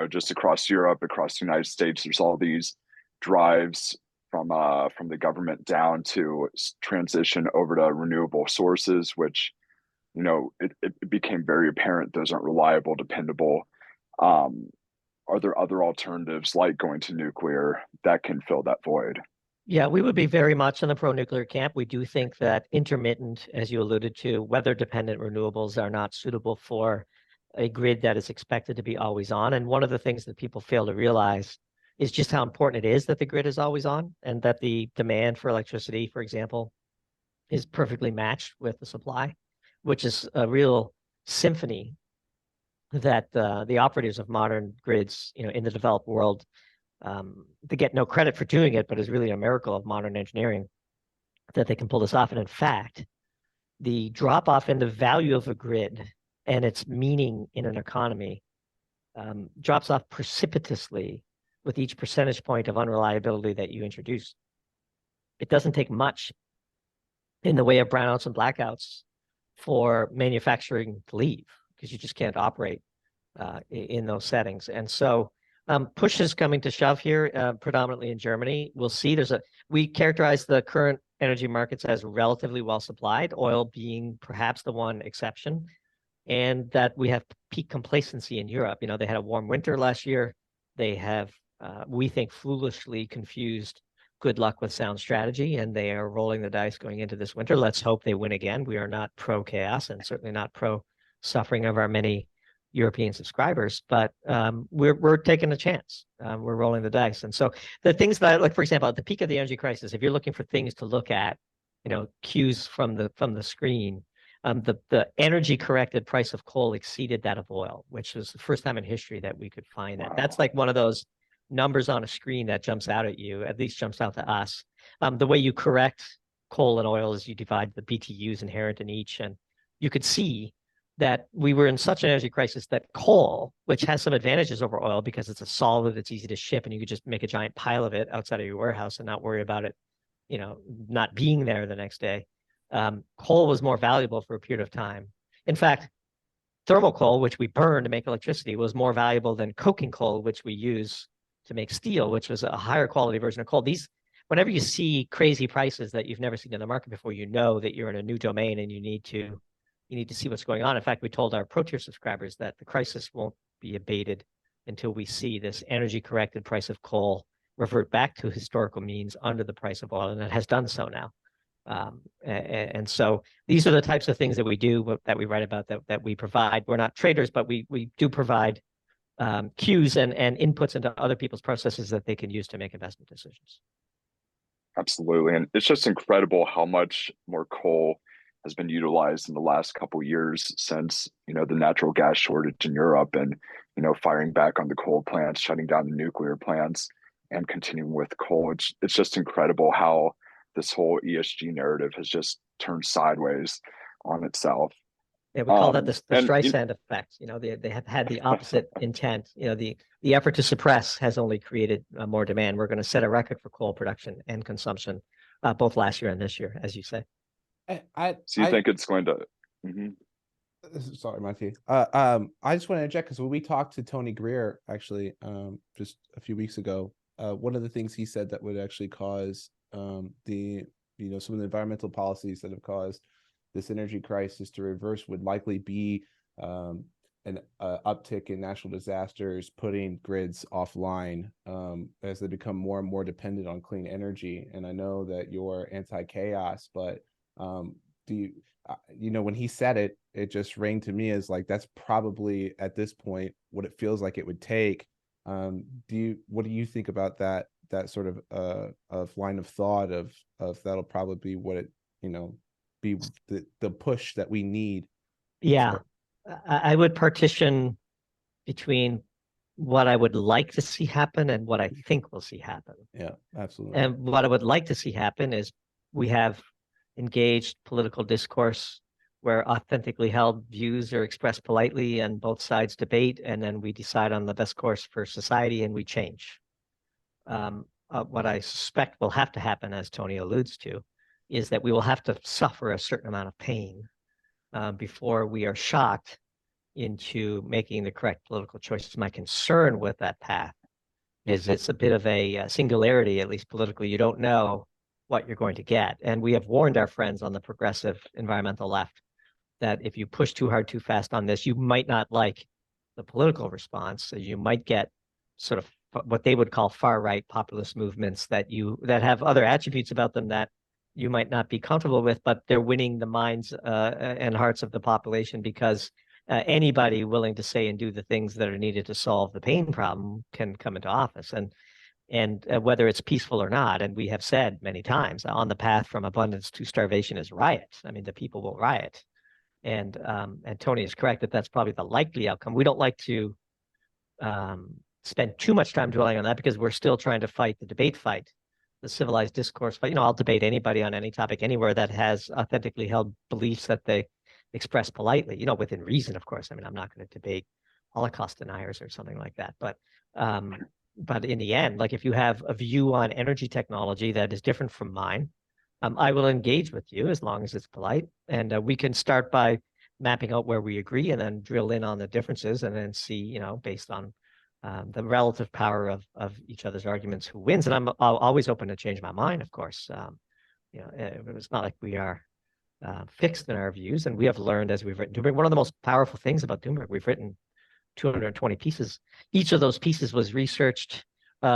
just across Europe, across the United States, there's all these drives from the government down to transition over to renewable sources, which it became very apparent those aren't reliable, dependable. Um, are there other alternatives like going to nuclear that can fill that void? Yeah, we would be very much in the pro-nuclear camp. We do think that intermittent, as you alluded to, weather-dependent renewables are not suitable for a grid that is expected to be always on. And one of the things that people fail to realize is just how important it is that the grid is always on and that the demand for electricity, for example, is perfectly matched with the supply, which is a real symphony that the operators of modern grids, in the developed world, they get no credit for doing it, but it's really a miracle of modern engineering that they can pull this off. And in fact, the drop off in the value of a grid and its meaning in an economy drops off precipitously with each percentage point of unreliability that you introduce. It doesn't take much in the way of brownouts and blackouts for manufacturing to leave because you just can't operate in those settings. And so push is coming to shove here, predominantly in Germany. We'll see. We characterize the current energy markets as relatively well supplied, oil being perhaps the one exception, and that we have peak complacency in Europe. They had a warm winter last year. They have, we think, foolishly confused good luck with sound strategy, and they are rolling the dice going into this winter. Let's hope they win again. We are not pro chaos and certainly not pro suffering of our many European subscribers, but we're taking a chance. We're rolling the dice. And so the things that, like, for example, at the peak of the energy crisis, if you're looking for things to look at, cues from the screen, the energy corrected price of coal exceeded that of oil, which was the first time in history that we could find that. That's like one of those numbers on a screen that jumps out at you, at least jumps out to us. The way you correct coal and oil is you divide the BTUs inherent in each, and you could see that we were in such an energy crisis that coal, which has some advantages over oil because it's a solid, it's easy to ship, and you could just make a giant pile of it outside of your warehouse and not worry about it, not being there the next day. Coal was more valuable for a period of time. In fact, thermal coal, which we burn to make electricity, was more valuable than coking coal, which we use to make steel, which was a higher quality version of coal. Whenever you see crazy prices that you've never seen in the market before, you know that you're in a new domain and you need to see what's going on. In fact, we told our Pro Tier subscribers that the crisis won't be abated until we see this energy corrected price of coal revert back to historical means under the price of oil, and it has done so now. And so these are the types of things that we do, that we write about, that we provide. We're not traders, but we do provide cues and inputs into other people's processes that they can use to make investment decisions. Absolutely. And it's just incredible how much more coal has been utilized in the last couple of years since, the natural gas shortage in Europe and, firing back on the coal plants, shutting down the nuclear plants and continuing with coal. It's just incredible how this whole ESG narrative has just turned sideways on itself. Yeah, we call that the Streisand effect. They have had the opposite intent. The effort to suppress has only created more demand. We're going to set a record for coal production and consumption, both last year and this year, as you say. So you think it's going to? Sorry, Matthew. I just want to interject because when we talked to Tony Greer, actually, just a few weeks ago, one of the things he said that would actually cause some of the environmental policies that have caused this energy crisis to reverse would likely be an uptick in natural disasters, putting grids offline as they become more and more dependent on clean energy. And I know that you're anti-chaos, but when he said it, it just rang to me as like, that's probably at this point what it feels like it would take. What do you think about that sort of line of thought of that'll probably be what it, be the push that we need? Yeah, I would partition between what I would like to see happen and what I think we'll see happen. Yeah, absolutely. And what I would like to see happen is we have engaged political discourse where authentically held views are expressed politely and both sides debate, and then we decide on the best course for society and we change. What I suspect will have to happen, as Tony alludes to, is that we will have to suffer a certain amount of pain before we are shocked into making the correct political choices. My concern with that path is it's a bit of a singularity, at least politically. You don't know what you're going to get. And we have warned our friends on the progressive environmental left that if you push too hard, too fast on this, you might not like the political response. So you might get sort of what they would call far right populist movements that have other attributes about them that you might not be comfortable with, but they're winning the minds and hearts of the population because anybody willing to say and do the things that are needed to solve the pain problem can come into office. And whether it's peaceful or not, and we have said many times, on the path from abundance to starvation is riot. I mean, the people will riot. And Tony is correct that that's probably the likely outcome. We don't like to spend too much time dwelling on that because we're still trying to fight the debate fight, the civilized discourse fight. I'll debate anybody on any topic anywhere that has authentically held beliefs that they express politely, within reason, of course. I mean, I'm not going to debate Holocaust deniers or something like that. But in the end, like if you have a view on energy technology that is different from mine, I will engage with you as long as it's polite. And we can start by mapping out where we agree and then drill in on the differences and then see, based on the relative power of each other's arguments, who wins. And I'm always open to change my mind, of course. It's not like we are fixed in our views. And we have learned as we've written Doomberg. One of the most powerful things about Doomberg, we've written 220 pieces. Each of those pieces was researched,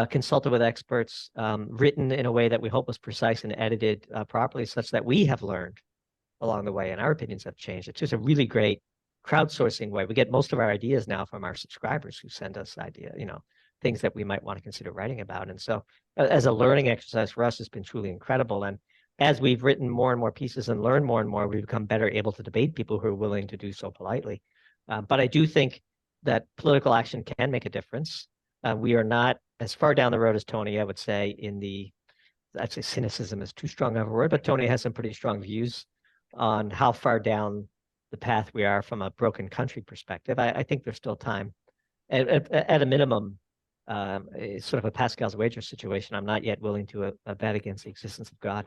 consulted with experts, written in a way that we hope was precise and edited properly, such that we have learned along the way and our opinions have changed. It's just a really great crowdsourcing way. We get most of our ideas now from our subscribers who send us things that we might want to consider writing about. And so as a learning exercise for us, it's been truly incredible. And as we've written more and more pieces and learned more and more, we've become better able to debate people who are willing to do so politely. But I do think that political action can make a difference. We are not as far down the road as Tony, I would say, actually cynicism is too strong of a word, but Tony has some pretty strong views on how far down the path we are from a broken country perspective. I think there's still time. At a minimum, it's sort of a Pascal's wager situation. I'm not yet willing to bet against the existence of God.